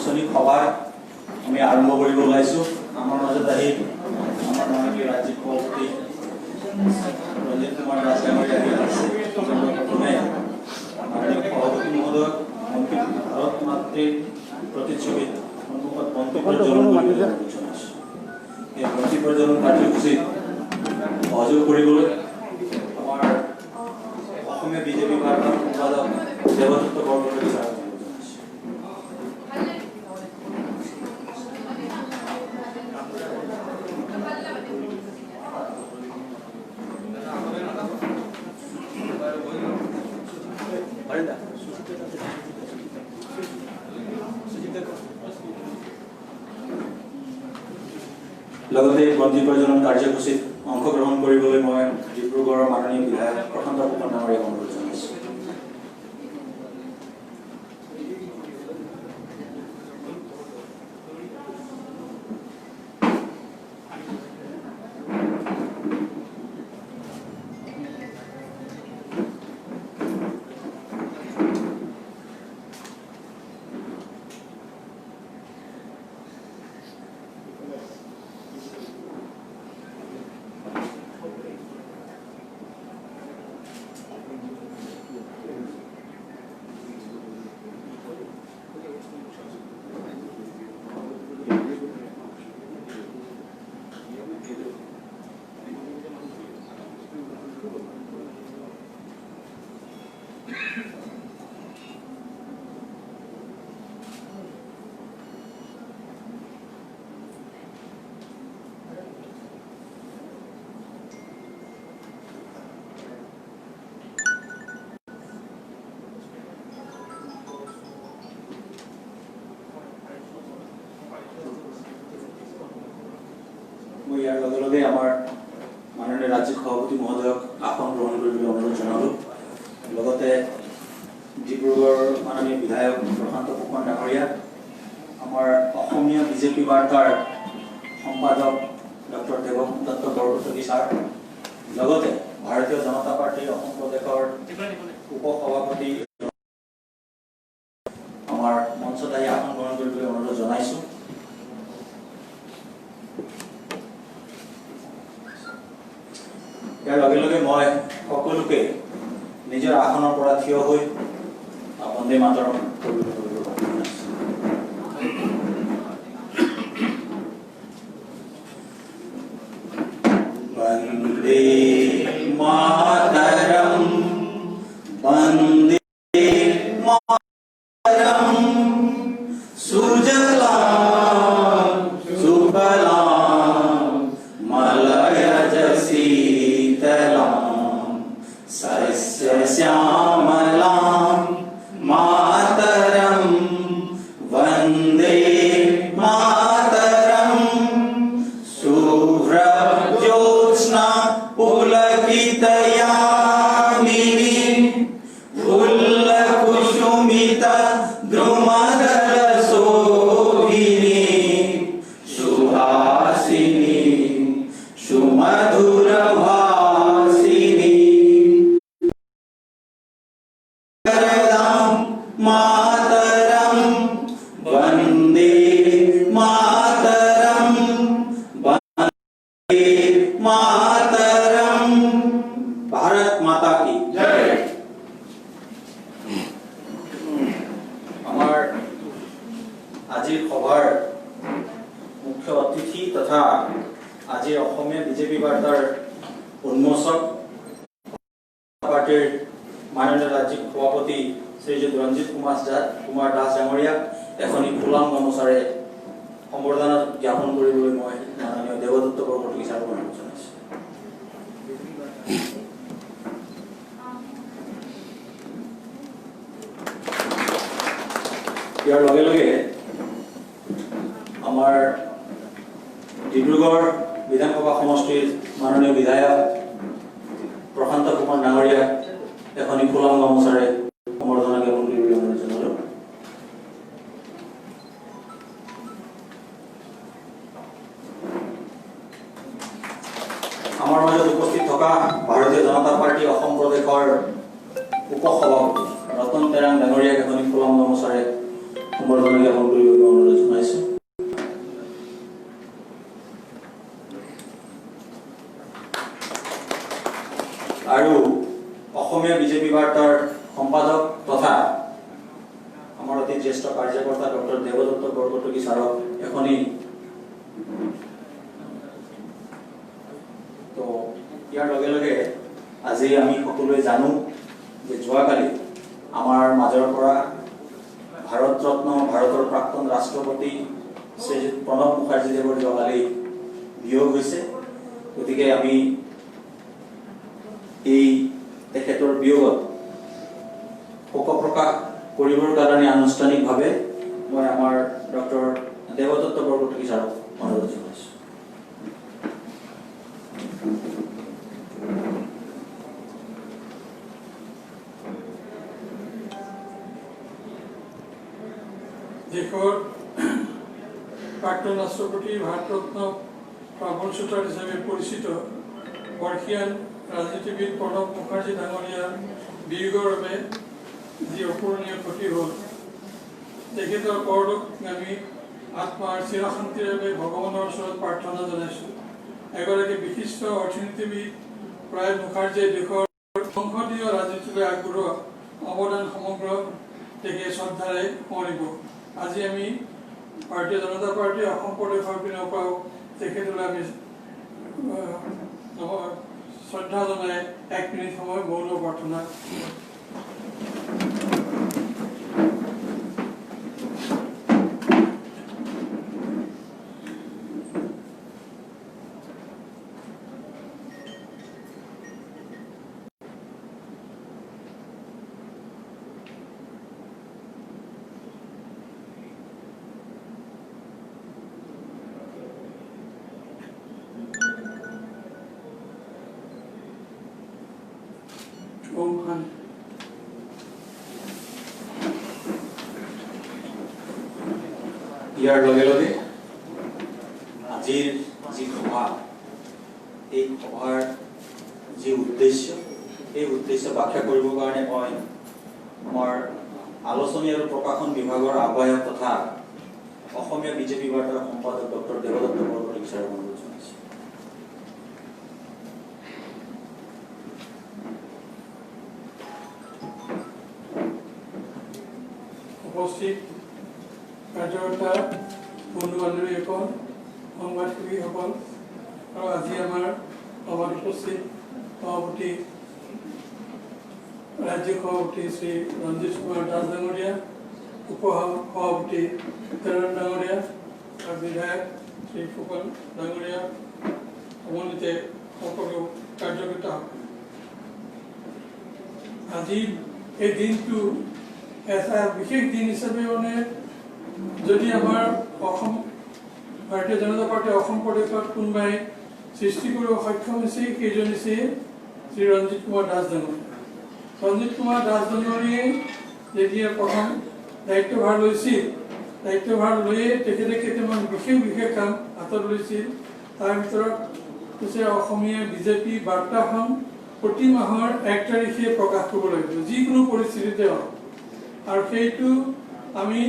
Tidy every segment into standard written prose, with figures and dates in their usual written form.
আনুষ্ঠানিক সভা আমি আৰম্ভ কৰিব ওলাইছোঁ। আমাৰ মাজত আহি আমাৰ মাননীয় ৰাজ্যিক সভাপতি ৰঞ্জিত কুমাৰ দাস ডাঙৰীয়া আছে। প্ৰথমে মাননীয় সভাপতি মহোদয় মন্ত্ৰী ভাৰত মাতৃৰ প্ৰতিচ্ছবিত সন্মুখত বন্তি প্ৰজ্বলন জনাইছোঁ। এই বন্তি প্ৰজ্বলন কাৰ্যসূচীত সহযোগ কৰিবলৈ আমাৰ অসমীয়া বিজেপি বাৰ্তাৰ সম্পাদক দেৱদত্ত বৰবৰুৱাক জনাইছোঁ। লগতে বন্তি প্ৰজ্বলন কাৰ্যসূচীত অংশগ্ৰহণ কৰিবলৈ মই ডিব্ৰুগড়ৰ মাননীয় বিধায়ক প্ৰশান্ত ফুকন ডাঙৰীয়াক অনুৰোধ জনাইছোঁ। মই ইয়াৰ লগে লগে আমাৰ মাননীয় ৰাজ্যিক সভাপতি মহোদয়ক আসন গ্ৰহণ কৰিবলৈ অনুৰোধ জনালোঁ। লগতে ডিব্ৰুগড়ৰ মাননীয় বিধায়ক প্ৰশান্ত ফুকন ডাঙৰীয়া, আমাৰ অসমীয়া বিজেপি বাৰ্তাৰ সম্পাদক ডক্টৰ দেৱদত্ত বৰবৰুৱা ছাৰ, লগতে ভাৰতীয় জনতা পাৰ্টীৰ অসম প্ৰদেশৰ উপ সভাপতি আমাৰ মঞ্চত আহি আসন গ্ৰহণ কৰিবলৈ অনুৰোধ জনাইছোঁ। ইয়াৰ লগে লগে মই সকলোকে নিজৰ আসনৰ পৰা থিয় হৈ বন্দে মাতৰম কৰিবলৈ বন্দে মাতৰম বন্দে মাতৰম সুজলাম সুফলাম মলয়জ शीतलां सस्यश्यामलां मातरं वन्दे मातरं शुभ्रज्योत्स्ना पुलकितयामिनी फुल्लकुसुमित द्रुमदलशोभिनी सुहासिनी सुमधुरभासिनी मातरं वन्दे मातरं वन्दे मातरं। भारत माता की जय। আমাৰ আজিৰ সভাৰ মুখ্য অতিথি তথা আজিৰ অসমীয়া বিজেপি বাৰ্তাৰ উন্মোচক পাৰ্টিৰ মাননীয় ৰাজ্যিক সভাপতি শ্ৰীযুত ৰঞ্জিত কুমাৰ দাস ডাঙৰীয়াক এখনি ফুলাম গামোচাৰে সম্বৰ্ধনা জ্ঞাপন কৰিবলৈ মই মাননীয় দেৱদত্ত বৰবৰুৱা ছাৰক অনুৰোধ জনাইছোঁ। ইয়াৰ লগে লগে আমাৰ ডিব্ৰুগড় বিধানসভা সমষ্টিৰ মাননীয় বিধায়ক প্ৰশান্ত ফুকন ডাঙৰীয়াক এখনি ফুলাম গামোচাৰে সম্বৰ্ধনা জ্ঞাপন কৰিবলৈ অনুৰোধ জনালোঁ। আমাৰ মাজত উপস্থিত থকা ভাৰতীয় জনতা পাৰ্টি অসম প্ৰদেশৰ উপ সভাপতি ৰতন তেৰাং ডাঙৰীয়াক এখনি ফুলাম গামোচাৰে সম্বৰ্ধনা জ্ঞাপন কৰিবলৈ অনুৰোধ কাৰ্যকৰ্তা ডক্টৰ দেৱদত্ত বৰকটকী ছাৰক এখনি তো ইয়াৰ লগে লগে আজি আমি সকলোৱে জানো যে যোৱাকালি আমাৰ মাজৰ পৰা ভাৰত ৰত্ন ভাৰতৰ প্ৰাক্তন ৰাষ্ট্ৰপতি শ্ৰীযুত প্ৰণৱ মুখাৰ্জী দেৱৰ যোৱাকালি বিয়োগ হৈছে। গতিকে আমি এই তেখেতৰ বিয়োগত শোক প্ৰকাশ কৰিবৰ কাৰণে আনুষ্ঠানিকভাৱে মই আমাৰ ডক্টৰ দেৱদত্ত বৰকটকী ছাৰক অনুৰোধ জনাইছোঁ। দেশৰ প্ৰাক্তন ৰাষ্ট্ৰপতি ভাৰতৰত্ন পাৱন চুতাৰ হিচাপে পৰিচিত বৰ্ষীয়ান ৰাজনীতিবিদ প্ৰণৱ মুখাৰ্জী ডাঙৰীয়াৰ বিয়োগৰ বাবে যি অপূৰণীয় ক্ষতি হ'ল, তেখেতৰ পৰলোকগামী আত্মাৰ চিৰশান্তিৰ বাবে ভগৱানৰ ওচৰত প্ৰাৰ্থনা জনাইছোঁ। এগৰাকী বিশিষ্ট অৰ্থনীতিবিদ প্ৰয়াত মুখাৰ্জীয়ে দেশৰ সংসদীয় ৰাজনীতিলৈ আগবঢ়োৱা অৱদান সমগ্ৰ দেশে শ্ৰদ্ধাৰে সোঁৱৰিব। আজি আমি ভাৰতীয় জনতা পাৰ্টীৰ অসম প্ৰদেশৰ পিনৰ পৰাও তেখেতলৈ আমি শ্ৰদ্ধা জনাই 1 মিনিট সময় মৌন প্ৰাৰ্থনা। ইয়াৰ লগে লগে আজিৰ যি সভা, এই সভাৰ যি উদ্দেশ্য, এই উদ্দেশ্য ব্যাখ্যা কৰিবৰ কাৰণে মই আমাৰ আলোচনী আৰু প্ৰকাশন বিভাগৰ আহ্বায়ক তথা অসমীয়া বিজেপি বাৰ্তাৰ সম্পাদক ডক্টৰ দেৱদত্ত বৰকটকী ছাৰক অনুৰোধ জনাইছোঁ। উপস্থিত কাৰ্যকৰ্তা বন্ধু বান্ধৱীসকল, সংবাদসেৱীসকল আৰু আজি আমাৰ সভাত উপস্থিত সভাপতি ৰাজ্যিক সভাপতি শ্ৰী ৰঞ্জিত কুমাৰ দাস ডাঙৰীয়া, উপ-সভাপতি তেৰণ ডাঙৰীয়া আৰু বিধায়ক শ্ৰী ফুকন ডাঙৰীয়া, সমন্বিতে সকলো কাৰ্যকৰ্তা, আজি এই দিনটো এটা বিশেষ দিন হিচাপে মানে যদি আমাৰ অসম ভাৰতীয় জনতা পাৰ্টীৰ অসম প্ৰদেশত কোনোবাই সৃষ্টি কৰিব সক্ষম হৈছে, সেইজন হৈছে শ্ৰী ৰঞ্জিত কুমাৰ দাস ডাঙৰীয়া। ৰঞ্জিত কুমাৰ দাস ডাঙৰীয়াই যেতিয়া প্ৰথম দায়িত্বভাৰ লৈছিল, দায়িত্বভাৰ লৈয়ে তেখেতে কেইটামান বিশেষ কাম হাতত লৈছিল। তাৰ ভিতৰত হৈছে অসমীয়া বিজেপি বাৰ্তাখন প্ৰতি মাহৰ 1 তাৰিখে প্ৰকাশ কৰিব লাগিব, যিকোনো পৰিস্থিতিতে হওক। আৰু সেইটো আমি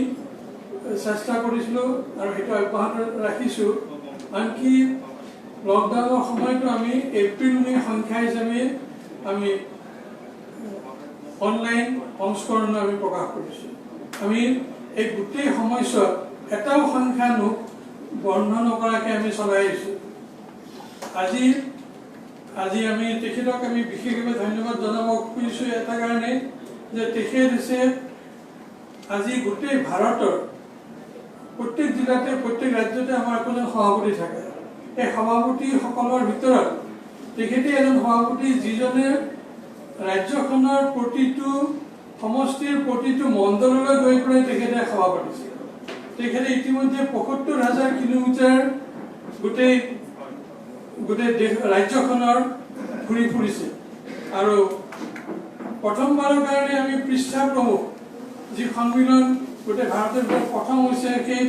চেষ্টা কৰিছিলোঁ আৰু সেইটো অব্যাহত ৰাখিছোঁ। আনকি লকডাউনৰ সময়তো আমি এপ্ৰিল মে সংখ্যা হিচাপে আমি অনলাইন সংস্কৰণ আমি প্ৰকাশ কৰিছোঁ। আমি এই গোটেই সময়ছোৱাত এটাও সংখ্যা বন্ধ নকৰাকৈ আমি চলাই আহিছোঁ। আজি আমি তেখেতক আমি বিশেষভাৱে ধন্যবাদ জনাব খুজিছোঁ এটা কাৰণে যে তেখেত হৈছে আজি গোটেই ভাৰতৰ প্ৰত্যেক জিলাতে প্ৰত্যেক ৰাজ্যতে আমাৰ একোজন সভাপতি থাকে। এই সভাপতিসকলৰ ভিতৰত তেখেতে এজন সভাপতি যিজনে ৰাজ্যখনৰ প্ৰতিটো সমষ্টিৰ প্ৰতিটো মণ্ডললৈ গৈ পেলাই তেখেতে সভা পাতিছিল। তেখেতে ইতিমধ্যে ৭৫,০০০ কিলোমিটাৰ গোটেই ৰাজ্যখনৰ ঘূৰি ফুৰিছে। আৰু প্ৰথমবাৰৰ কাৰণে আমি পৃষ্ঠা প্ৰমুখ যি সন্মিলন গোটেই ভাৰতৰ ভিতৰত প্ৰথম হৈছে, সেই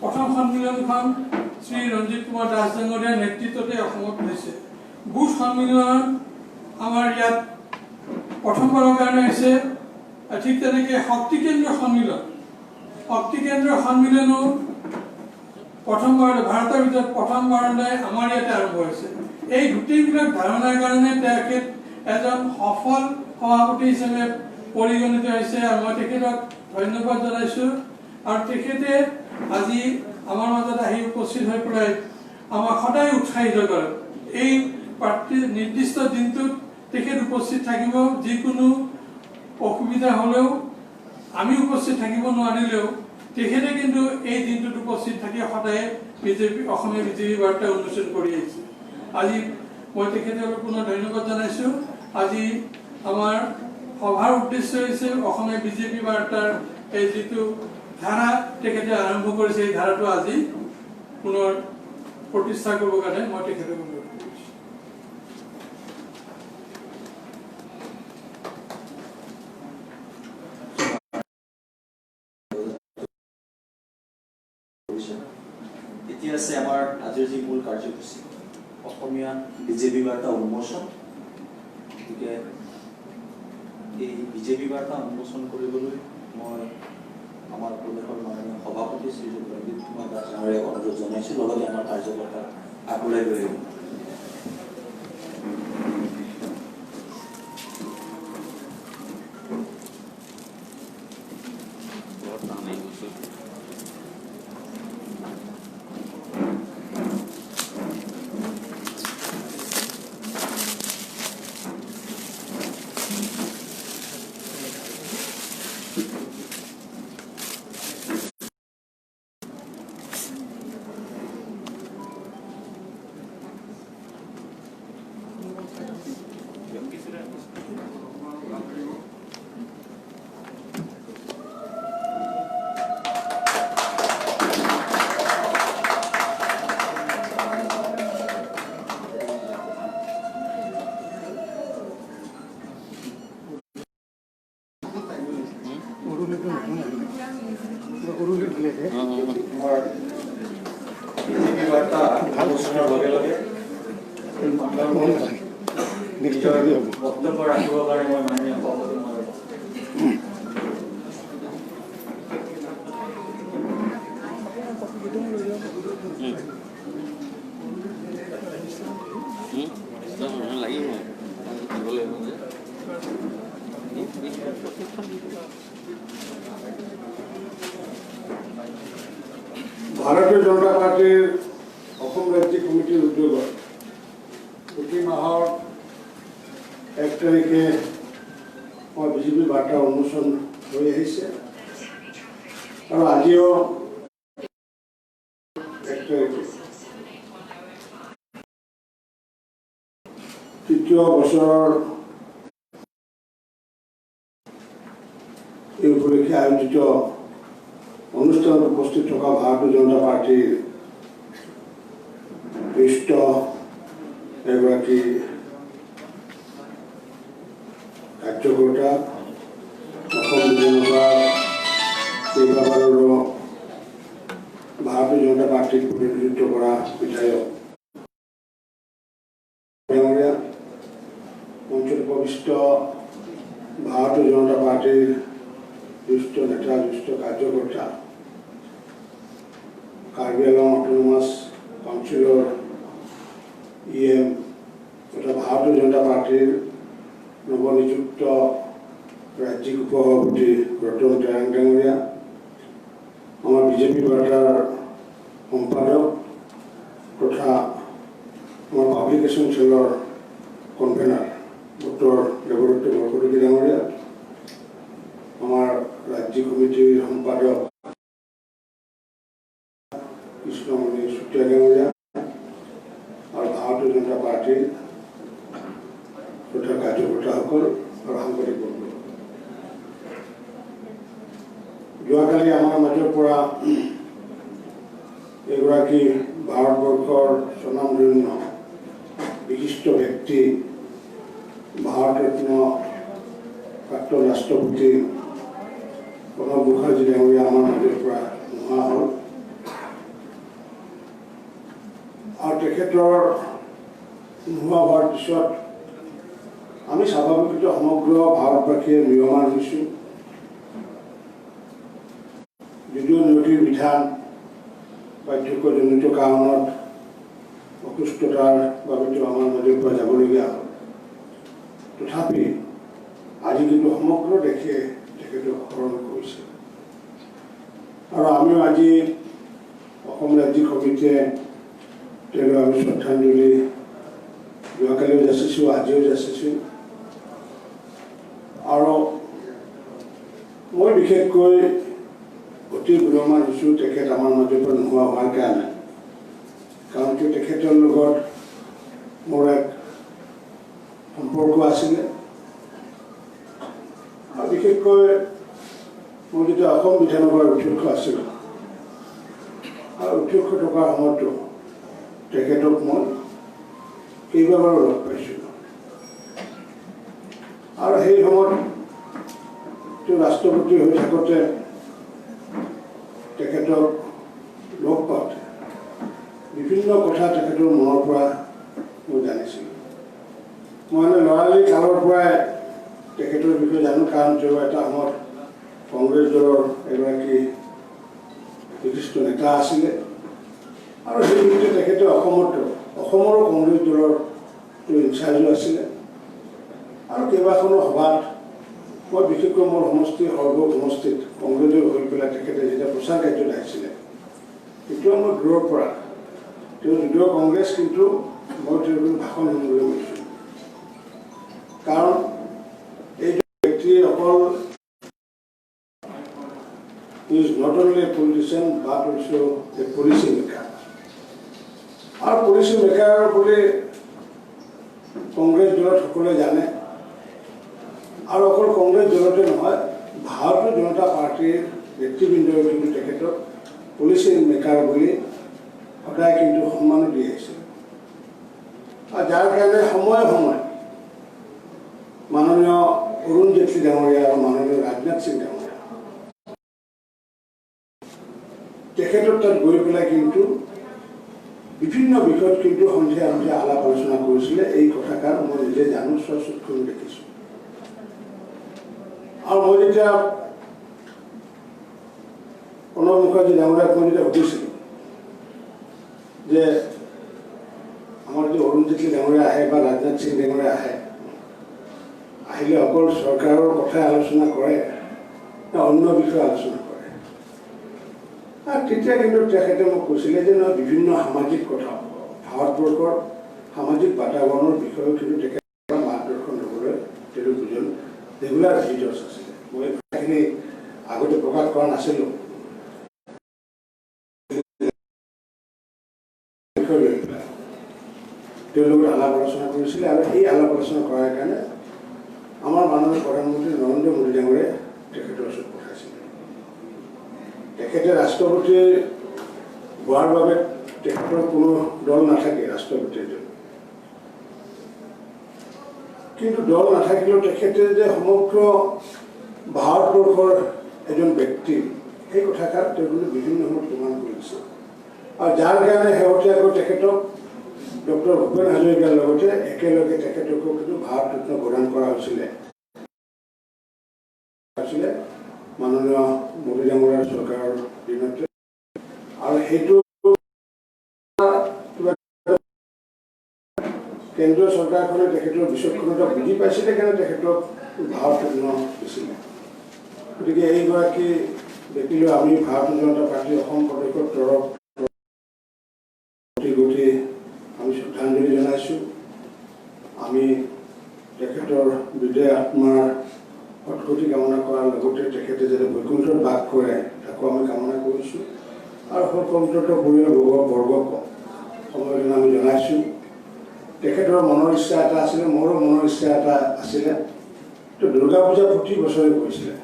প্ৰথম সন্মিলনখন শ্ৰী ৰঞ্জিত কুমাৰ দাস ডাঙৰীয়াৰ নেতৃত্বতে অসমত হৈছে। বুথ সন্মিলন আমাৰ ইয়াত প্ৰথমবাৰৰ কাৰণে হৈছে। ঠিক তেনেকৈ শক্তি কেন্দ্ৰ সন্মিলনো প্ৰথমবাৰ ভাৰতৰ ভিতৰত প্ৰথমবাৰলৈ আমাৰ ইয়াতে আৰম্ভ হৈছে। এই গোটেইবিলাক ধাৰণাৰ কাৰণে তেখেত এজন সফল সভাপতি হিচাপে পৰিগণিত হৈছে আৰু মই তেখেতক ধন্যবাদ জনাইছোঁ। আৰু তেখেতে আজি আমাৰ মাজত আহি উপস্থিত হৈ পেলাই আমাক সদায় উৎসাহিত কৰে। এই প্ৰাৰ্থী নিৰ্দিষ্ট দিনটোত তেখেত উপস্থিত থাকিব, যিকোনো অসুবিধা হ'লেও আমি উপস্থিত থাকিব নোৱাৰিলেও তেখেতে কিন্তু এই দিনটোত উপস্থিত থাকি সদায় অসমীয়া বিজেপি বাৰ্তা উন্মোচন কৰি আহিছে। আজি মই তেখেতলৈ পুনৰ ধন্যবাদ জনাইছোঁ। আজি আমাৰ সভাৰ উদ্দেশ্য হৈছে অসমীয়া বিজেপি বাৰ্তাৰ এই যিটো ধাৰা তেখেতে আৰম্ভ কৰিছে, এই ধাৰাটো আজি পুনৰ প্ৰতিষ্ঠা কৰিবৰ কাৰণে মই তেখেতক অনুৰোধ কৰিছোঁ। এতিয়া আছে আমাৰ আজিৰ যি মূল কাৰ্যসূচী অসমীয়া বিজেপি বাৰ্তা উন্মোচন। গতিকে এই বিজেপি বাৰ্তা উন্মোচন কৰিবলৈ মই আমাৰ প্ৰদেশৰ মাননীয় সভাপতি শ্ৰীযুত ৰঞ্জিত কুমাৰ দাস ডাঙৰীয়াক অনুৰোধ জনাইছোঁ, লগতে আমাৰ কাৰ্যকৰ্তাক আগবঢ়াই লৈ আহিব। বক্তব্য ৰাখিবৰ কাৰণে মই মাননীয় সভাপতি ভাৰতীয় জনতা পাৰ্টিৰ অসম ৰাজ্যিক কমিটিৰ উদ্যোগত প্ৰতি মাহৰ 1 তাৰিখে মই বিজেপি বাৰ্তা উন্মোচন হৈ আহিছে আৰু আজিও 1 তাৰিখে তৃতীয় বছৰৰ এই উপলক্ষে আয়োজিত অনুষ্ঠানত উপস্থিত থকা ভাৰতীয় জনতা পাৰ্টিৰ জ্যেষ্ঠ এগৰাকী কাৰ্যকৰ্তা, অসম বিধানসভাৰ কেইবাবাৰো ভাৰতীয় জনতা পাৰ্টিক প্ৰতিনিধিত্ব কৰা বিধায়ক ডাঙৰীয়া, মঞ্চত উপবিষ্ট ভাৰতীয় জনতা পাৰ্টিৰ জ্যেষ্ঠ নেতা, জ্যেষ্ঠ কাৰ্যকৰ্তা, কাৰ্বি আংলং অটোনমাছ কাউন্সিলৰ EM তথা ভাৰতীয় জনতা পাৰ্টিৰ নৱনিযুক্ত ৰাজ্যিক উপসভাপতি ৰতন টায়াং ডাঙৰীয়া, আমাৰ বিজেপি বাৰ্তাৰ সম্পাদক তথা আমাৰ পাব্লিকেশ্যন চেলৰ কনভেনাৰ ডক্টৰ দেৱদত্ত বৰকটকী ডাঙৰীয়া, আমাৰ ৰাজ্যিক কমিটিৰ সম্পাদক কৃষ্ণমণি চুতীয়া ডাঙৰীয়া আৰু ভাৰতীয় জনতা পাৰ্টিৰ তথা কাৰ্যকৰ্তাসকল আৰু সাংবাদিকবৰ্গ, যোৱাকালি আমাৰ মাজৰ পৰা এগৰাকী ভাৰতবৰ্ষৰ স্বনামধন্য বিশিষ্ট ব্যক্তি, ভাৰতৰত্ন প্ৰাক্তন ৰাষ্ট্ৰপতি প্ৰণৱ মুখাৰ্জী ডাঙৰীয়া আমাৰ মাজৰ পৰা নোহোৱা হ'ল আৰু তেখেতৰ নোহোৱা হোৱাৰ পিছত আমি স্বাভাৱিকতে সমগ্ৰ ভাৰতবাসীয়ে ম্ৰিয়মান হৈছোঁ। যদিও নদীৰ বিধান বাৰ্ধক্যজনিত কাৰণত অসুস্থতাৰ বাবেতো আমাৰ মাজৰ পৰা যাবলগীয়া হ'ল, তথাপি আজি কিন্তু সমগ্ৰ দেশে তেখেতক স্মৰণ কৰিছে আৰু আমিও আজি অসম ৰাজ্যিক সমিতিয়ে তেওঁলৈ আমি শ্ৰদ্ধাঞ্জলি যোৱাকালিও যাচিছোঁ, আজিও যাচিছোঁ। আৰু মই বিশেষকৈ অতি বিলম্বান হৈছোঁ তেখেত আমাৰ মাজৰ পৰা নোহোৱা হোৱাৰ কাৰণে, কাৰণ কিয় তেখেতৰ লগত মোৰ এক সম্পৰ্ক আছিলে। আৰু বিশেষকৈ মই যেতিয়া অসম বিধানসভাৰ অধ্যক্ষ আছিলোঁ আৰু অধ্যক্ষ থকাৰ সময়তো তেখেতক মই কেইবাবাৰো লগ পাইছিলোঁ। আৰু সেই সময়ত তেওঁ ৰাষ্ট্ৰপতি হৈ থাকোঁতে তেখেতক লগ পাওঁতে বিভিন্ন কথা তেখেতৰ মনৰ পৰা মই জানিছিলোঁ। মই ল'ৰালি কালৰ পৰাই তেখেতৰ বিষয়ে জানো, কাৰণ তেওঁ এটা সময়ত কংগ্ৰেছ দলৰ এগৰাকী বিশিষ্ট নেতা আছিলে। আৰু সেই ভিত্তিত তেখেতে অসমৰো কংগ্ৰেছ দলৰ ইনচাৰ্জো আছিলে। আৰু কেইবাখনো সভাত মই বিশেষকৈ মোৰ সমষ্টি সমষ্টিত কংগ্ৰেছৰ হৈ পেলাই তেখেতে যেতিয়া প্ৰচাৰ কাৰ্যত আহিছিলে, তেতিয়া মই দূৰৰ পৰা তেওঁ যদিও কংগ্ৰেছ, কিন্তু মই তেওঁৰ ভাষণ শুনিবলৈ গৈছোঁ। কাৰণ এই ব্যক্তি অকল is not only a politician but also a policy maker. আৰু policy maker বুলি কংগ্ৰেছ দলত সকলোৱে জানে। আৰু অকল কংগ্ৰেছ দলতে নহয়, ভাৰতীয় জনতা পাৰ্টীৰ নেতৃবৃন্দই কিন্তু তেখেতক পলিচি মেকাৰ বুলি সদায় কিন্তু সন্মানো দি আহিছে। আৰু যাৰ কাৰণে সময়ে সময়ে মাননীয় অৰুণ জেটলী ডাঙৰীয়া আৰু মাননীয় ৰাজনাথ সিং ডাঙৰীয়া তেখেতৰ তাত গৈ পেলাই কিন্তু বিভিন্ন বিষয়ত কিন্তু সন্ধিয়া সন্ধিয়া আলাপ আলোচনা কৰিছিলে। এই কথাষাৰ মই নিজে জানো, স্বচক্ষুৰে দেখিছোঁ। আৰু মই যেতিয়া প্ৰণৱ মুখাৰ্জী ডাঙৰীয়াক মই যেতিয়া সুধিছিলোঁ যে আমাৰ যদি অৰুণ জেটলী ডাঙৰীয়া আহে বা ৰাজনাথ সিং ডাঙৰীয়া আহিলে অকল চৰকাৰৰ কথাই আলোচনা কৰে নে অন্য বিষয়ে আলোচনা কৰে, আৰু তেতিয়া কিন্তু তেখেতে মোক কৈছিলে যে নহয়, বিভিন্ন সামাজিক কথা, ভাৰতবৰ্ষৰ সামাজিক বাতাবৰণৰ বিষয়েও কিন্তু তেখেতৰ মাৰ্গদৰ্শন ল'বলৈ তেওঁ দুজন ৰেগুলাৰ ভিজিটৰ্ছ আছিলে। মই কথাখিনি আগতে প্ৰকাশ কৰা নাছিলোঁ। তেওঁলোকৰ আলাপ আলোচনা কৰিছিলে, আৰু এই আলাপ আলোচনা কৰাৰ কাৰণে আমাৰ মাননীয় প্ৰধানমন্ত্ৰী নৰেন্দ্ৰ মোদী ডাঙৰীয়াই তেখেতৰ ওচৰত পঠাইছিলে। তেখেতে ৰাষ্ট্ৰপতি হোৱাৰ বাবে তেখেতৰ কোনো দল নাথাকে ৰাষ্ট্ৰপতিৰ জন্য, কিন্তু দল নাথাকিলেও তেখেতে যে সমগ্ৰ ভাৰতবৰ্ষৰ এজন ব্যক্তি, সেই কথাষাৰ তেওঁলোকে বিভিন্ন সময়ত প্ৰমাণ কৰিছে। আৰু যাৰ কাৰণে শেহতীয়াকৈ তেখেতক ডক্টৰ ভূপেন হাজৰিকাৰ লগতে একেলগে তেখেতকো কিন্তু ভাৰত ৰত্ন প্ৰদান কৰা হৈছিলে মাননীয় মোদী ডাঙৰীয়াৰ চৰকাৰৰ দিনতে। আৰু সেইটো কেন্দ্ৰীয় চৰকাৰখনে তেখেতৰ বিচক্ষণতা বুজি পাইছিলে কাৰণে তেখেতক ভাৰত ৰত্ন দিছিলে। গতিকে এইগৰাকী ব্যক্তিলৈ আমি ভাৰতীয় জনতা পাৰ্টীৰ অসম প্ৰদেশৰ তৰফ আমি শ্ৰদ্ধাঞ্জলি জনাইছোঁ। আমি তেখেতৰ বিদায় আত্মাৰ সদ্গতি কামনা কৰাৰ লগতে তেখেতে যাতে বৈকুণ্ঠত বাস কৰে তাকো আমি কামনা কৰিছোঁ। আৰু সন্তত পৰিয়াল বৰ্গক সমবেদনা আমি জনাইছোঁ। তেখেতৰ মনৰ ইচ্ছা এটা আছিলে, মোৰো মনৰ ইচ্ছা এটা আছিলে। তো দুৰ্গা পূজা প্ৰতি বছৰে কৰিছিলে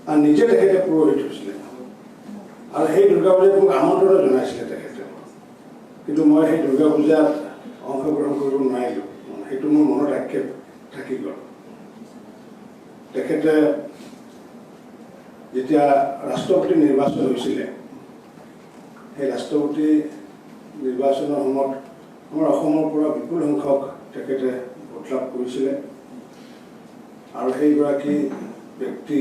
আৰু নিজে তেখেতে পুৰোহিত হৈছিলে, আৰু সেই দুৰ্গা পূজাত মোক আমন্ত্ৰণো জনাইছিলে তেখেতে, কিন্তু মই সেই দুৰ্গা পূজাত অংশগ্ৰহণ কৰিব নোৱাৰিলোঁ। সেইটো মোৰ মনত আক্ষেপ থাকি গ'ল। তেখেতে যেতিয়া ৰাষ্ট্ৰপতি নিৰ্বাচন হৈছিলে, সেই ৰাষ্ট্ৰপতি নিৰ্বাচনৰ সময়ত আমাৰ অসমৰ পৰা বিপুল সংখ্যক তেখেতে ভোট লাভ কৰিছিলে। আৰু সেইগৰাকী ব্যক্তি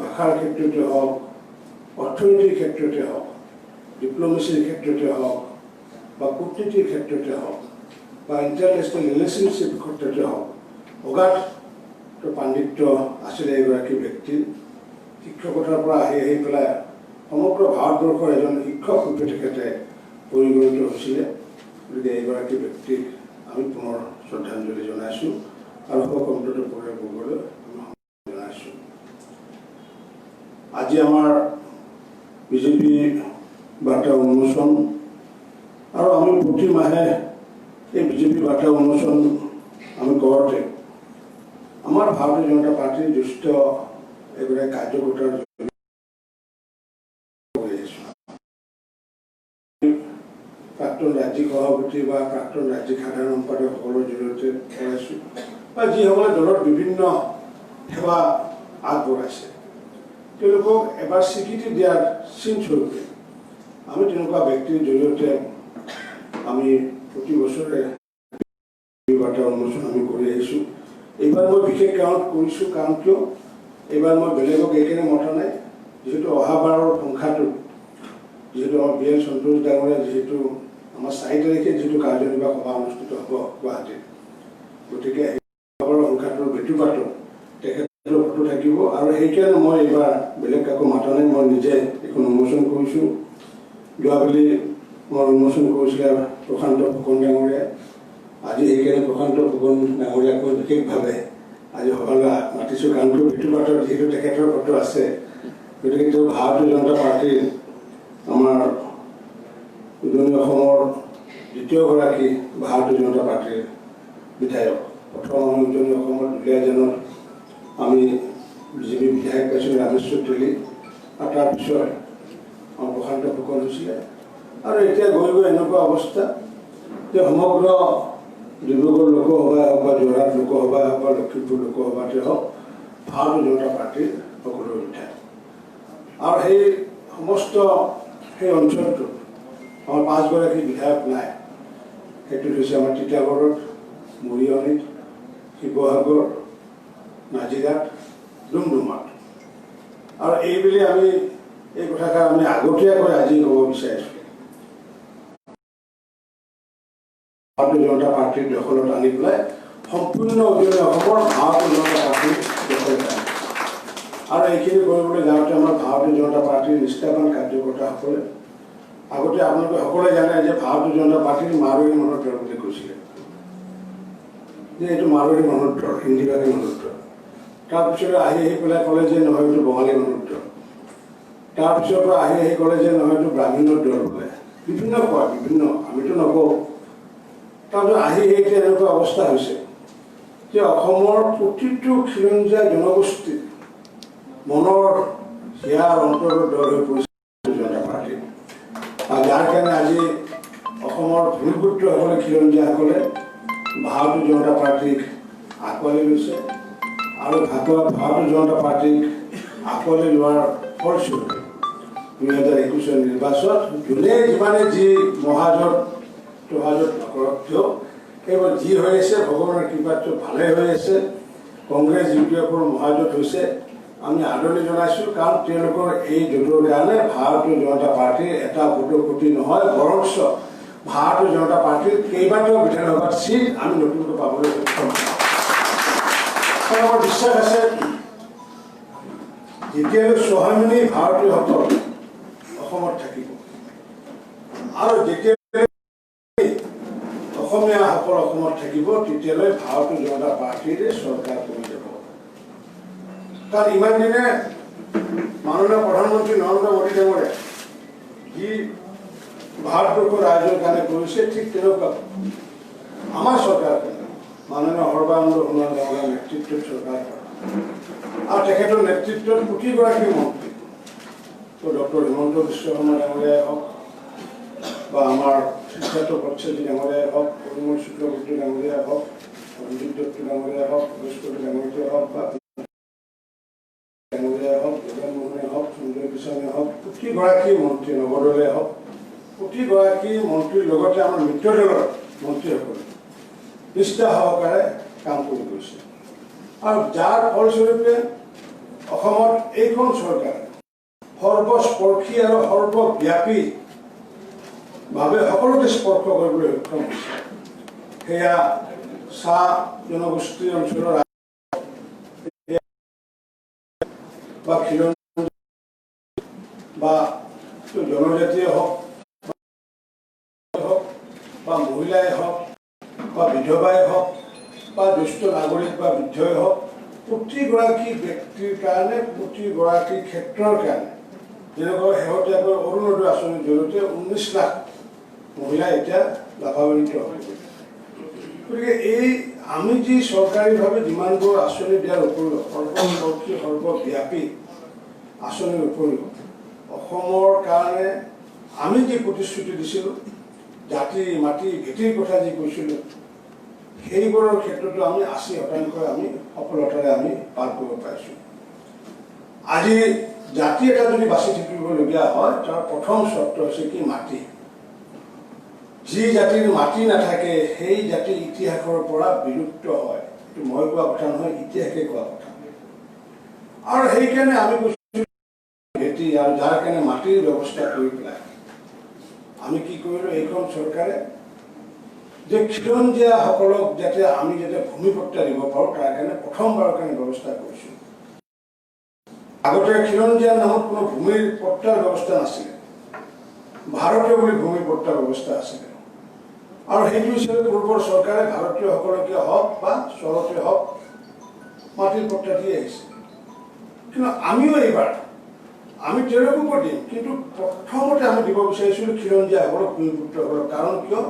ভাষাৰ ক্ষেত্ৰতে হওক, অৰ্থনীতিৰ ক্ষেত্ৰতে হওক, ডিপ্ল'মেচিৰ ক্ষেত্ৰতে হওক, বা কূটনীতিৰ ক্ষেত্ৰতে হওক, বা ইণ্টাৰনেশ্যনেল ৰিলেশ্যনশ্বিপ ক্ষেত্ৰতে হওক, অগাধ পাণ্ডিত্য আছিলে এগৰাকী ব্যক্তিৰ। শিক্ষকতাৰ পৰা আহি পেলাই সমগ্ৰ ভাৰতবৰ্ষৰ এজন শিক্ষক ৰূপে তেখেতে পৰিগণিত হৈছিলে। গতিকে এইগৰাকী ব্যক্তিক আমি পুনৰ শ্ৰদ্ধাঞ্জলি জনাইছোঁ আৰু শোকসন্তপ্ত পৰিয়ালবৰ্গলৈ আমি জনাইছোঁ। আজি আমাৰ বিজেপি বাৰ্তা উন্মোচন আৰু আমি প্ৰতি মাহে এই বিজেপি বাৰ্তা উন্মোচন আমি কৰোঁতে আমাৰ ভাৰতীয় জনতা পাৰ্টিৰ জ্যেষ্ঠ এগৰাকী কাৰ্যকৰ্তাৰ প্ৰাক্তন ৰাজ্যিক সভাপতি বা প্ৰাক্তন ৰাজ্যিক সাধাৰণ সম্পাদকসকলৰ জৰিয়তে কৰাইছোঁ বা যিসকলে দলৰ বিভিন্ন সেৱা আগবঢ়াইছে তেওঁলোকক এবাৰ স্বীকৃতি দিয়াৰ চিনস্বৰূপে আমি তেনেকুৱা ব্যক্তিৰ জৰিয়তে আমি প্ৰতি বছৰে বাৰ্তা উন্মোচন আমি কৰি আহিছোঁ। এইবাৰ মই বিশেষ কাৰণত কৰিছোঁ, কাৰণ কিয় এইবাৰ মই বেলেগক এইকাৰণে মতা নাই, যিহেতু অহাবাৰৰ সংখ্যাটোত যিহেতু আমাৰ বি এল সন্তোষ ডাঙৰীয়া যিহেতু আমাৰ 4 তাৰিখে যিহেতু কাৰ্যনিৰ্বাহক সভা অনুষ্ঠিত হ'ব গুৱাহাটীত, গতিকে অহাবাৰৰ সংখ্যাটোৰ বেটুপাতত তেখেতৰ ফটো থাকিব আৰু সেইকাৰণে মই এইবাৰ বেলেগ কাকো মাতা নাই, মই নিজে এইখন উন্মোচন কৰিছোঁ। যোৱাকালি মই উন্মোচন কৰিছিলে প্ৰশান্ত ফুকন ডাঙৰীয়াই। আজি সেইকাৰণে প্ৰশান্ত ফুকন ডাঙৰীয়াকো বিশেষভাৱে আজি সভালৈ মাতিছোঁ, কাৰণ বেটুপাতত যিহেতু তেখেতৰ ফটো আছে, গতিকে তেওঁ ভাৰতীয় জনতা পাৰ্টীৰ আমাৰ উজনি অসমৰ দ্বিতীয়গৰাকী ভাৰতীয় জনতা পাৰ্টীৰ বিধায়ক। প্ৰথম আমি উজনি অসমৰ দুলীয়াজানত আমি বিজেপি বিধায়ক পাইছিলোঁ ৰামেশ্বৰ তেলী, আৰু তাৰপিছত আমাৰ প্ৰশান্ত ফুকন হৈছিলে। আৰু এতিয়া গৈ গৈ এনেকুৱা অৱস্থা যে সমগ্ৰ ডিব্ৰুগড় লোকসভাই হওক বা যোৰহাট লোকসভাই হওক বা লখিমপুৰ লোকসভাতে হওক ভাৰতীয় জনতা পাৰ্টীৰ সকলো বিধায়ক। আৰু সেই সমস্ত সেই অঞ্চলটোত আমাৰ 5গৰাকী বিধায়ক নাই। সেইটো হৈছে আমাৰ তিতাবৰত, মৰিয়নিত, শিৱসাগৰ, নাজিৰাত, ডুমডুমাত। আৰু এইবুলি আমি এই কথাষাৰ আমি আগতীয়াকৈ আজি ক'ব বিচাৰিছোঁ। ভাৰতীয় জনতা পাৰ্টীৰ দখলত আনি পেলাই সম্পূৰ্ণ উজনি অসমৰ ভাৰতীয় জনতা পাৰ্টীৰ দখলত আনি, আৰু এইখিনি কৰিবলৈ যাওঁতে আমাৰ ভাৰতীয় জনতা পাৰ্টীৰ নিষ্ঠাবান কাৰ্যকৰ্তাসকলে আগতে আপোনালোকে সকলোৱে জানে যে ভাৰতীয় জনতা পাৰ্টীৰ মাৰোৱাৰী মানুহৰ দল বুলি কৈছিলে, যে এইটো মাৰোৱাৰী মানুহৰ দল, হিন্দীভাষী মানুহৰ দল। তাৰপিছত আহি পেলাই ক'লে যে নহয় এইটো বঙালী মানুহৰ দল। তাৰপিছৰ পৰা আহি ক'লে যে নহয় এইটো ব্ৰাহ্মণৰ দল বোলে, বিভিন্ন কয়, বিভিন্ন, আমিতো নকওঁ। তাৰপিছত আহি এতিয়া এনেকুৱা অৱস্থা হৈছে যে অসমৰ প্ৰতিটো খিলঞ্জীয়া জনগোষ্ঠী মনৰ হিয়াৰ অন্তৰৰ দল হৈ পৰিছে জনতা পাৰ্টী। আৰু যাৰ কাৰণে আজি অসমৰ ভূমিপুত্ৰসকলে খিলঞ্জীয়াসকলে ভাৰতীয় জনতা পাৰ্টীক আঁকোৱালি লৈছে, আৰু ভাৰতীয় জনতা পাৰ্টীক আঁকোৱালি লোৱাৰ ফলস্বৰূপে 2021 নিৰ্বাচন যোনে যিমানে যি মহাজত নকৰক কিয় সেইবোৰ যি হৈ আছে ভগৱানৰ কৃপাত ভালে হৈ আছে। কংগ্ৰেছ ইউপিএফৰ মহাজোঁট হৈছে, আমি আদৰণি জনাইছোঁ, কাৰণ তেওঁলোকৰ এই জোঁটৰ কাৰণে ভাৰতীয় জনতা পাৰ্টীৰ এটা ভোটৰ ক্ষতি নহয়, বৰঞ্চ ভাৰতীয় জনতা পাৰ্টীৰ কেইবাটাও বিধানসভাৰ চিট আমি নতুনকৈ পাবলৈ সক্ষম হ'ম। আমাৰ বিশ্বাস আছে যেতিয়ালৈ স্বাভিমানী ভাৰতীয়সকল অসমত থাকিব আৰু যেতিয়া অসমীয়াসকল অসমত থাকিব, তেতিয়ালৈ ভাৰতীয় জনতা পাৰ্টীৰে চৰকাৰ কৰি যাব। কাৰণ ইমান দিনে মাননীয় প্ৰধানমন্ত্ৰী নৰেন্দ্ৰ মোদী ডাঙৰে যি ভাৰতবৰ্ষৰ ৰাইজৰ কাৰণে কৰিছে, ঠিক তেনেকুৱা আমাৰ চৰকাৰখনে মাননীয় সৰ্বানন্দ সোণোৱাল ডাঙৰীয়াৰ নেতৃত্বত চৰকাৰ আৰু তেখেতৰ নেতৃত্বত প্ৰতিগৰাকী মন্ত্ৰী, ডক্টৰ হিমন্ত বিশ্ব শৰ্মা ডাঙৰীয়াই হওক বা আমাৰ সিদ্ধাৰ্থ পট্টাচাৰ্যী ডাঙৰীয়াই হওক, পৰিমল শুক্লবৈদ্য ডাঙৰীয়াই হওক, ৰঞ্জিত দত্ত ডাঙৰীয়াই হওক, বৃহস্পতি ডাঙৰীয়াই হওক বা ডাঙৰীয়াই হওক, জগন মোহনে হওক, সঞ্জয় কিষাণে হওক, প্ৰতিগৰাকী মন্ত্ৰী, নৱদলে হওক, প্ৰতিগৰাকী মন্ত্ৰীৰ লগতে আমাৰ মিত্ৰ দলৰ মন্ত্ৰীসকলে নিষ্ঠা সহকাৰে কাম কৰি গৈছে। আৰু যাৰ ফলস্বৰূপে অসমত এইখন চৰকাৰে সৰ্বস্পৰ্শী আৰু সৰ্বব্যাপী ভাৱে সকলোকে স্পৰ্শ কৰিবলৈ সক্ষম হৈছে। সেয়া চাহ জনগোষ্ঠীৰ অঞ্চলৰ বা বা জনজাতীয় হওক বা মহিলাই হওক বা বিধৱাই হওক বা জ্যেষ্ঠ নাগৰিক বা বৃদ্ধই হওক প্ৰতিগৰাকী ব্যক্তিৰ কাৰণে প্ৰতিগৰাকী ক্ষেত্ৰৰ কাৰণে যেনেকৈ শেহতীয়াকৈ অৰুণোদয় আঁচনিৰ জৰিয়তে 19 লাখ মহিলা এতিয়া লাভান্বিত হ'ব। গতিকে এই আমি যি চৰকাৰীভাৱে যিমানবোৰ আঁচনি দিয়াৰ উপৰিও সৰ্বমুখী সৰ্বব্যাপী আঁচনিৰ উপৰিও অসমৰ কাৰণে আমি যি প্ৰতিশ্ৰুতি দিছিলোঁ জাতি মাটি ভেটিৰ কথা যি কৈছিলোঁ সেইবোৰৰ ক্ষেত্ৰতো আমি 80% আমি সফলতাৰে আমি পাৰ কৰিব পাৰিছোঁ। আজি জাতি এটা যদি বাছি থাকিবলগীয়া হয় তাৰ প্ৰথম চৰ্ত হৈছে কি মাটি। যি জাতিৰ মাটি নাথাকে সেই জাতি ইতিহাসৰ পৰা বিলুপ্ত হয়। এইটো মই কোৱা কথা নহয়, ইতিহাসে কোৱা কথা। আৰু সেইকাৰণে আমি কৈছোঁ ভেটি আৰু যাৰ কাৰণে মাটিৰ ব্যৱস্থা কৰি পেলাই আমি কি কৰিলোঁ এইখন চৰকাৰে যে খিলঞ্জীয়াসকলক যাতে আমি যাতে ভূমিপট্টা দিব পাৰোঁ তাৰ কাৰণে প্ৰথমবাৰৰ কাৰণে ব্যৱস্থা কৰিছোঁ। আগতে খিলঞ্জীয়াৰ নামত কোনো ভূমিৰ পট্টাৰ ব্যৱস্থা নাছিলে, ভাৰতীয় বুলি ভূমিৰ পট্টাৰ ব্যৱস্থা আছিলে। আৰু সেইটো হিচাপে পূৰ্বৰ চৰকাৰে ভাৰতীয়সকলকে হওক বা চৰতে হওক মাটিৰ পট্টা দি আহিছে। কিন্তু আমিও এইবাৰ আমি তেওঁলোককো দিম, কিন্তু প্ৰথমতে আমি দিব বিচাৰিছিলোঁ খিলঞ্জীয়াসকলক ভূমিপুত্ৰসকলক। কাৰণ কিয়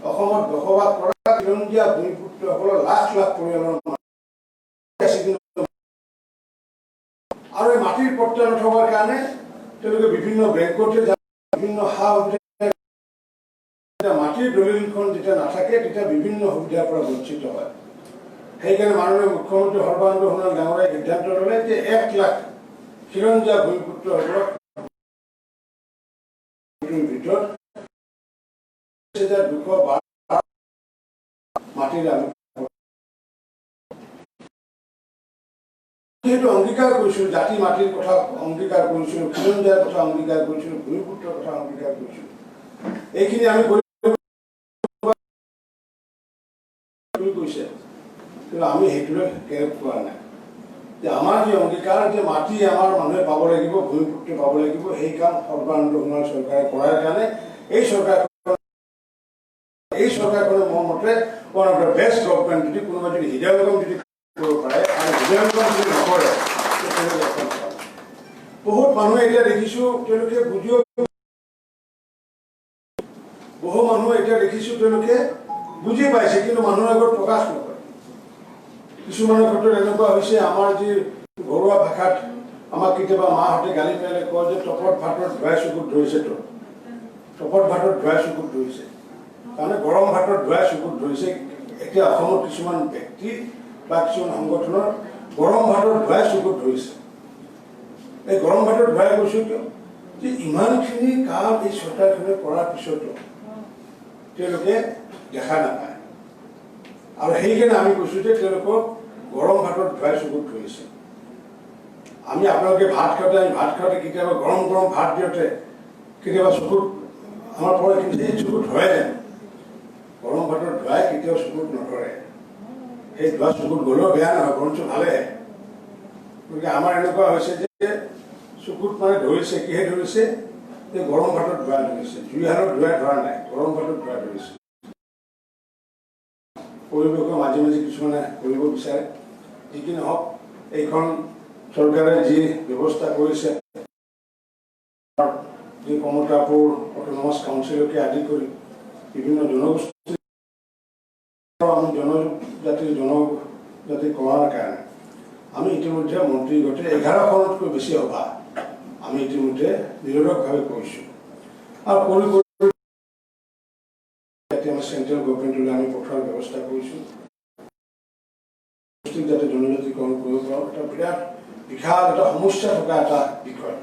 অসমত বসবাস কৰা খিলঞ্জীয়া ভূমিপুত্ৰসকলৰ লাখ লাখ পৰিয়ালৰ আৰু এই মাটিৰ পট্টা নথকাৰ কাৰণে তেওঁলোকে বিভিন্ন বেংকতে বিভিন্ন সা সুবিধা মাটিৰ দলিলখন যেতিয়া নাথাকে তেতিয়া বিভিন্ন সুবিধাৰ পৰা বঞ্চিত হয়। সেইকাৰণে মাননীয় মুখ্যমন্ত্ৰী সৰ্বানন্দ সোণোৱাল ডাঙৰীয়াই সিদ্ধান্ত ল'লে যে 1 লাখ খিলঞ্জীয়া ভূমিপুত্ৰসকলক ভিতৰত 212 মাটিৰ আমি যিহেতু অংগীকাৰ কৰিছিলোঁ, জাতি মাটিৰ কথা অংগীকাৰ কৰিছিলোঁ, খিলঞ্জীয়াৰ কথা অংগীকাৰ কৰিছিলোঁ, ভূমিপুত্ৰৰ কথা অংগীকাৰ কৰিছিলোঁ। এইখিনি আমি কৈছে, কিন্তু আমি সেইটোলৈ কেৰেপ কৰা নাই যে আমাৰ যি অংগীকাৰ যে মাটি আমাৰ মানুহে পাব লাগিব, ভূমিপুত্ৰ পাব লাগিব, সেই কাম সৰ্বানন্দ সোণোৱাল চৰকাৰে কৰাৰ কাৰণে এই চৰকাৰখনে মোৰ মতে one of the best government. যদি কোনোবাই যদি হৃদয়ংগম যদি কৰিব পাৰে আৰু হৃদয়ংগম যদি নকৰে বহুত মানুহে এতিয়া দেখিছোঁ তেওঁলোকে বুজিও, বহু মানুহ এতিয়া দেখিছোঁ তেওঁলোকে বুজি পাইছে কিন্তু মানুহৰ আগত প্ৰকাশ নকৰে। কিছুমানৰ ক্ষেত্ৰত এনেকুৱা হৈছে আমাৰ যি ঘৰুৱা ভাষাত আমাক কেতিয়াবা মাহঁতে গালি পাৰিলে কয় যে টপত ভাতত ধোৱাই চকুত ধৰিছে। টপত ভাতত ধোৱাই চকুত ধৰিছে তাৰমানে গৰম ভাতত ধোৱাই চকুত ধৰিছে। এতিয়া অসমত কিছুমান ব্যক্তি বা কিছুমান সংগঠনৰ গৰম ভাতত ধোৱাই চকুত ধৰিছে। এই গৰম ভাতত ধোৱাই কৈছোঁ কিয় যে ইমানখিনি কাম এই চৰকাৰখনে কৰাৰ পিছতো তেওঁলোকে দেখা নাপায়। আৰু সেইকাৰণে আমি কৈছোঁ যে তেওঁলোকক গৰম ভাতত ধোৱাই চকুত ধৰিছে। আমি আপোনালোকে ভাত খাওঁতে কেতিয়াবা গৰম গৰম ভাত দিওঁতে কেতিয়াবা চকুত আমাৰ পৰা কিন্তু এই চকুত ধৰে যায়। গৰম ভাতত ধোৱাই কেতিয়াও চকুত নধৰে। সেই ধোৱা চকুত গ'লেও বেয়া নহয়, বৰঞ্চ ভালেহে। গতিকে আমাৰ এনেকুৱা হৈছে যে চকুত মানে ধৰিছে, কিহে ধৰিছে যে গৰম ভাতত ধোৱাই ধৰিছে। জুইহালত ধোৱাই ধৰা নাই, গৰম ভাতত ধোৱাই ধৰিছে। পৰিৱেশৰ মাজে মাজে কিছুমানে কৰিব বিচাৰে। যি কি নহওক এইখন চৰকাৰে যি ব্যৱস্থা কৰিছে, যি কমতাপুৰ অট'নমাছ কাউন্সিলকে আদি কৰি বিভিন্ন জনগোষ্ঠী আমি জনজাতি কৰাৰ কাৰণে আমি ইতিমধ্যে মন্ত্ৰী গোটে 11খনতকৈ বেছি সভা আমি ইতিমধ্যে নিৰলসভাৱে কৰিছোঁ। আৰু আমি চেণ্ট্ৰেল গভৰ্ণমেণ্টলৈ আমি পঠোৱাৰ ব্যৱস্থা কৰিছোঁ যাতে জনজাতিকৰণ কৰিব পাৰোঁ। এটা বিৰাট বিশাল এটা সমস্যা থকা এটা বিষয়,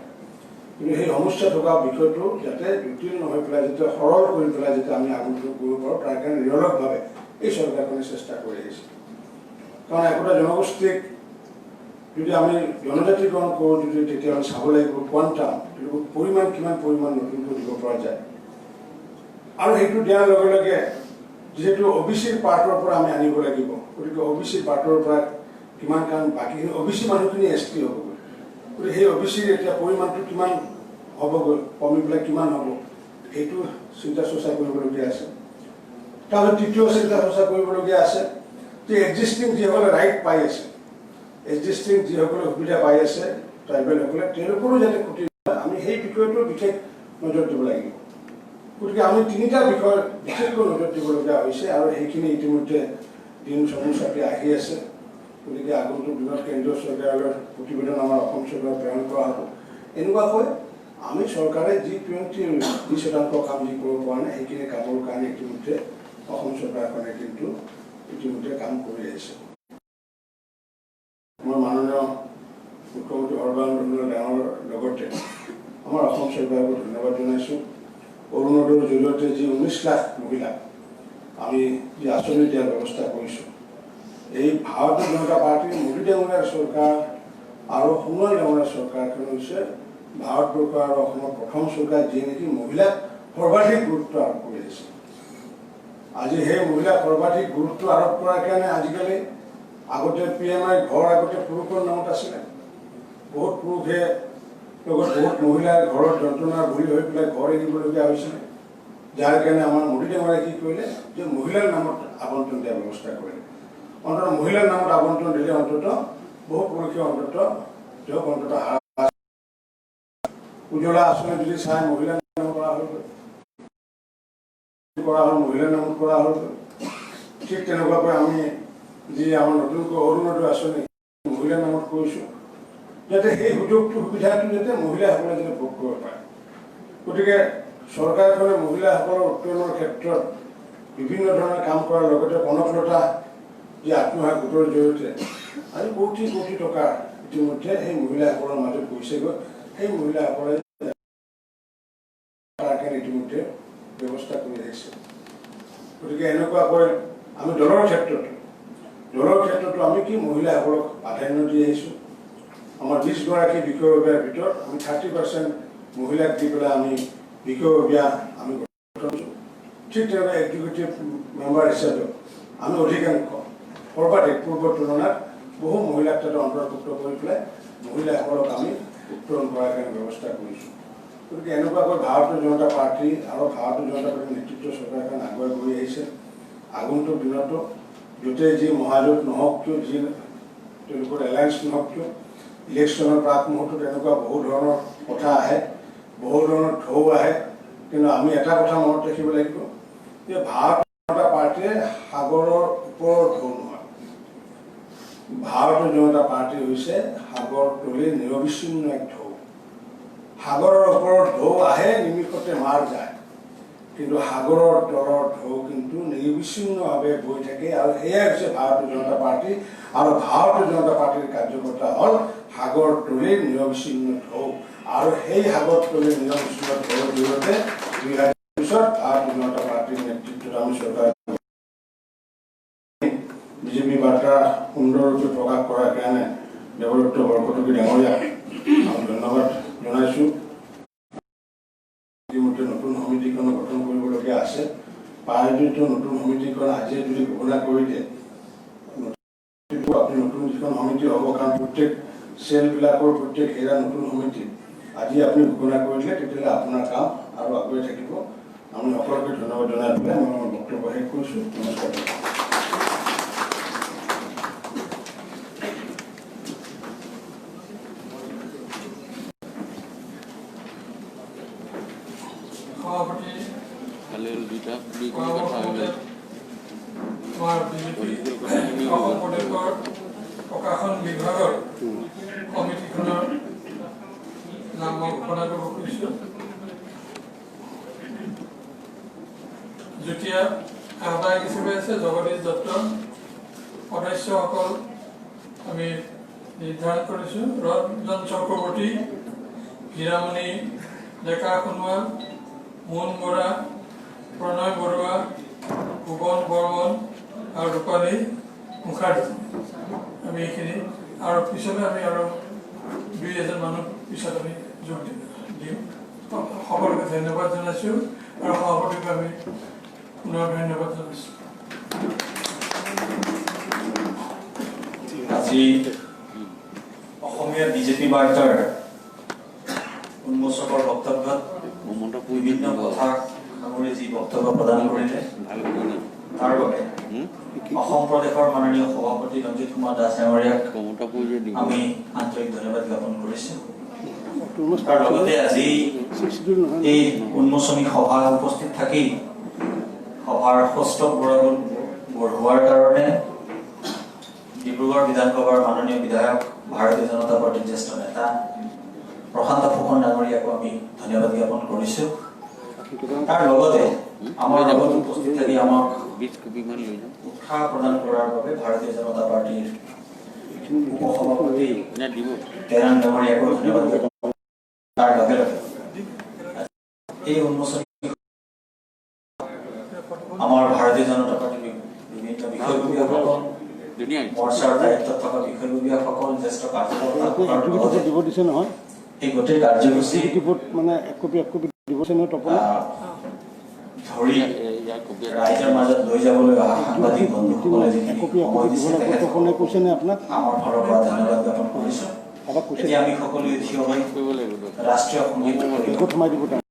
কিন্তু সেই সমস্যা থকা বিষয়টো যাতে জটিল নহয় পেলাই যাতে সৰল কৰি পেলাই যাতে আমি আগন্তুক কৰিব পাৰোঁ তাৰ কাৰণে নিৰলসভাৱে এই চৰকাৰখনে চেষ্টা কৰি আহিছে। কাৰণ একোটা জনগোষ্ঠীক যদি আমি জনজাতিকৰণ কৰোঁ তেতিয়া আমি চাব লাগিব কোৱাণ্টাম পৰিমাণ কিমান পৰিমাণ নতুনকৈ দিব পৰা যায়। আৰু সেইটো দিয়াৰ লগে লগে যিহেতু OBCৰ পাৰ্টৰ পৰা আমি আনিব লাগিব, গতিকে OBCৰ পাৰ্টৰ পৰা কিমান কাম বাকীখিনি OBC মানুহখিনি ST হ'বগৈ। গতিকে সেই OBCৰ এতিয়া পৰিমাণটো কিমান হ'বগৈ, কমি পেলাই কিমান হ'ব, সেইটো চিন্তা চৰ্চা কৰিবলগীয়া আছে। তাৰপিছত তৃতীয় চিন্তা চৰ্চা কৰিবলগীয়া আছে যে এক্সিষ্টিং যিসকলে ৰাইট পাই আছে, এক্সিষ্টিং যিসকলে সুবিধা পাই আছে ট্ৰাইবেলসকলে, তেওঁলোকৰো যাতে ক্ষতি নহয়, আমি সেই বিষয়টো বিশেষ নজৰ দিব লাগিব। গতিকে আমি তিনিটা বিষয় বিশেষকৈ নজৰ দিবলগীয়া হৈছে আৰু সেইখিনি ইতিমধ্যে দিন চমু চাপি আহি আছে। গতিকে আগন্তুক দিনত কেন্দ্ৰীয় চৰকাৰৰ প্ৰতিবেদন আমাৰ অসম চৰকাৰক প্ৰেৰণ কৰা হ'ব। এনেকুৱাকৈ আমি চৰকাৰে G20% কাম যি কৰিব পৰা নাই, সেইখিনি কামৰ কাৰণে ইতিমধ্যে অসম চৰকাৰখনে কিন্তু ইতিমধ্যে কাম কৰি আহিছে। মই মাননীয় মুখ্যমন্ত্ৰী সৰ্বানন্দ ডাঙৰ লগতে আমাৰ অসম চৰকাৰক ধন্যবাদ জনাইছোঁ। অৰুণোদয়ৰ জৰিয়তে যি 19 লাখ মহিলাক আমি যি আঁচনি দিয়াৰ ব্যৱস্থা কৰিছোঁ, এই ভাৰতীয় জনতা পাৰ্টীৰ মোদী ডাঙৰীয়াৰ চৰকাৰ আৰু সোণোৱাল ডাঙৰীয়াৰ চৰকাৰখন হৈছে ভাৰতবৰ্ষ আৰু অসমৰ প্ৰথম চৰকাৰ যিয়ে নেকি মহিলাক সৰ্বাধিক গুৰুত্ব আৰোপ কৰি আহিছে। আজি সেই মহিলাক সৰ্বাধিক গুৰুত্ব আৰোপ কৰাৰ কাৰণে আজিকালি আগতে PMI ঘৰ আগতে পুৰুষৰ নামত আছিলে, বহুত পুৰুষে লগত বহুত মহিলাৰ ঘৰত যন্ত্ৰণাৰ ভুৰি হৈ পেলাই ঘৰ এৰিবলগীয়া হৈছিলে, যাৰ কাৰণে আমাৰ মোদী ডাঙৰীয়াই কি কৰিলে যে মহিলাৰ নামত আবণ্টন দিয়াৰ ব্যৱস্থা কৰিলে। অন্ততঃ মহিলাৰ নামত আবণ্টন দিলে অন্ততঃ বহু পুৰুষে অন্ততঃ উজ্জ্বলা আঁচনি যদি চাই মহিলাৰ নামত কৰা হ'ল, মহিলাৰ নামত কৰা হ'ল। ঠিক তেনেকুৱাকৈ আমি যি আমাৰ নতুনকৈ অৰুণোদয় আঁচনি মহিলাৰ নামত কৰিছোঁ, যাতে সেই সুযোগটো সুবিধাটো যাতে মহিলাসকলে যাতে ভোগ কৰিব পাৰে। গতিকে চৰকাৰখনে মহিলাসকলৰ উত্তৰণৰ ক্ষেত্ৰত বিভিন্ন ধৰণৰ কাম কৰাৰ লগতে কনকলতা যি আত্মসহায়ক গোটৰ জৰিয়তে আজি কোটি কোটি টকা ইতিমধ্যে সেই মহিলাসকলৰ মাজত গৈছেগৈ। সেই মহিলাসকলে ইতিমধ্যে ব্যৱস্থা কৰি আহিছে। গতিকে এনেকুৱাকৈ আমি দলৰ ক্ষেত্ৰতো আমি কি মহিলাসকলক প্ৰাধান্য দি আহিছোঁ। আমাৰ 20গৰাকী বিষয়ববীয়াৰ ভিতৰত আমি 30% মহিলাক দি পেলাই আমি বিষয়ববীয়া আমি গঠন কৰিছোঁ। ঠিক তেনেকৈ এক্সিকিউটিভ মেম্বাৰ হিচাপেও আমি অধিকাংশ সৰ্বাধিক পূৰ্বৰ তুলনাত বহু মহিলাক তাতে অন্তৰ্ভুক্ত কৰি পেলাই মহিলাসকলক আমি উত্তৰণ কৰাৰ কাৰণে ব্যৱস্থা কৰিছোঁ। গতিকে এনেকুৱাকৈ ভাৰতীয় জনতা পাৰ্টী আৰু ভাৰতীয় জনতা পাৰ্টীৰ নেতৃত্ব চৰকাৰখন আগুৱাই গৈ আহিছে। আগন্তুক দিনতো য'তে যি মহাজোঁট নহওক কিয়, যি তেওঁলোকৰ এলায়েন্স নহওক কিয়, ইলেকশ্যনৰ প্ৰাক মুহূৰ্তত এনেকুৱা বহু ধৰণৰ কথা আহে, বহু ধৰণৰ ঢৌ আহে, কিন্তু আমি এটা কথা মনত ৰাখিব লাগিব যে ভাৰতীয় জনতা পাৰ্টীয়ে সাগৰৰ ওপৰৰ ঢৌ নহয়। ভাৰতীয় জনতা পাৰ্টী হৈছে সাগৰ তলিৰ নিৰবিচ্ছিন্ন এক ঢৌ। সাগৰৰ ওপৰত ঢৌ আহে, নিমিষতে মাৰ যায়, কিন্তু সাগৰৰ তলৰ ঢৌ কিন্তু নিৰবিচ্ছিন্নভাৱে বৈ থাকে। আৰু সেয়াই হৈছে ভাৰতীয় জনতা পাৰ্টী, আৰু ভাৰতীয় জনতা পাৰ্টীৰ কাৰ্যকৰ্তা হ'ল সাগৰ তলিৰ নিৰবিচ্ছিন্ন ঢৌ। আৰু সেই সাগৰ তলিৰ নিৰবিচ্ছিন্ন ঢৌৰ জৰিয়তে 2020 ভাৰতীয় জনতা পাৰ্টীৰ নেতৃত্বত আমি চৰকাৰ বিজেপি বাৰ্তা সুন্দৰৰূপে প্ৰকাশ কৰাৰ কাৰণে দেৱদত্ত বৰকটকী ডাঙৰীয়াক আমি ধন্যবাদ জনাইছোঁ। ইতিমধ্যে নতুন সমিতিখন গঠন কৰিবলগীয়া আছে। পাৰিতো নতুন সমিতিখন আজিয়ে যদি ঘোষণা কৰি দিয়ে, আপুনি নতুন যিখন সমিতি হ'ব, কাৰণ প্ৰত্যেক চেলবিলাকৰ প্ৰত্যেক এৰা নতুন সমিতি আজি আপুনি ঘোষণা কৰি দিলে, তেতিয়াহ'লে আপোনাৰ কাম আৰু আগুৱাই থাকিব। আমি সকলোকে ধন্যবাদ জনাই পেলাই মই মোৰ বক্তব্য শেষ কৰিছোঁ। নমস্কাৰ। প্ৰকাশন বিভাগৰ কমিটিখনৰ নাম মই ঘোষণা কৰিব খুজিছোঁ। যুটীয়া আহ্বায়ক হিচাপে আছে জগদীশ দত্ত। সদস্যসকল আমি নিৰ্ধাৰণ কৰিছোঁ: ৰঞ্জন চক্ৰৱৰ্তী, হীৰামণি ডেকা সোণোৱাল, মোহন বৰা, প্ৰণয় বৰুৱা, ভুৱন বৰ্মন আৰু ৰূপালী মুখাৰ্জী। আমি এইখিনি আৰু পিছলৈ আমি আৰু 2-এজন মানুহ পিছত আমি যোগ দিম। সকলোকে ধন্যবাদ জনাইছোঁ আৰু সভাপতিক আমি পুনৰ ধন্যবাদ জনাইছোঁ। আজি অসমীয়া বিজেপি বাৰ্তাৰ উন্মোচকৰ বক্তব্যত বিভিন্ন কথা সামৰি যি বক্তব্য প্ৰদান কৰিলে তাৰ বাবে অসম প্ৰদেশৰ মাননীয় সভাপতি ৰঞ্জিত কুমাৰ দাস ডাঙৰীয়াক আমি আন্তৰিক ধন্যবাদ জ্ঞাপন কৰিছোঁ। তাৰ লগতে আজি এই উন্মোচনী সভাত উপস্থিত থাকি সভাৰ ষষ্ঠ বঢ়োৱাৰ কাৰণে ডিব্ৰুগড় বিধানসভাৰ মাননীয় বিধায়ক ভাৰতীয় জনতা পাৰ্টিৰ জ্যেষ্ঠ নেতা প্ৰশান্ত ফুকন ডাঙৰীয়াকো আমি ধন্যবাদ জ্ঞাপন কৰিছোঁ। তাৰ লগতে আমাৰ লগত উপস্থিত থাকি আমাক উৎসাহ প্ৰদান কৰাৰ বাবে ভাৰতীয় জনতা পাৰ্টিৰ উপসভাপতি তেৰাং ডাঙৰীয়াকো ধন্যবাদ জ্ঞাপন কৰিছোঁ। তাৰ লগে লগে এই উন্মোচনী আমাৰ ভাৰতীয় জনতা পাৰ্টিৰ বিভিন্ন বিষয়ববীয়াসকল মৰ্চাৰ দায়িত্বত থকা বিষয়ববীয়াসকল জ্যেষ্ঠ কাৰ্যকৰ্তা দিব দিছে নহয় এই গোটেই কাৰ্যসূচী মানে এক কপি দিবছে নহয় তপন ধৰি ৰাইজৰ মাজত লৈ যাবলৈ অহা সাংবাদিক বন্ধুসকলে যিখিনি সময় দিছে তপনে কৈছেনে আপোনাক আমাৰ ফালৰ পৰা ধন্যবাদ জ্ঞাপন কৰিছোঁ। এতিয়া আমি সকলোৱে থিয় হৈ ৰাষ্ট্ৰীয় সংগীত সোমাই দিব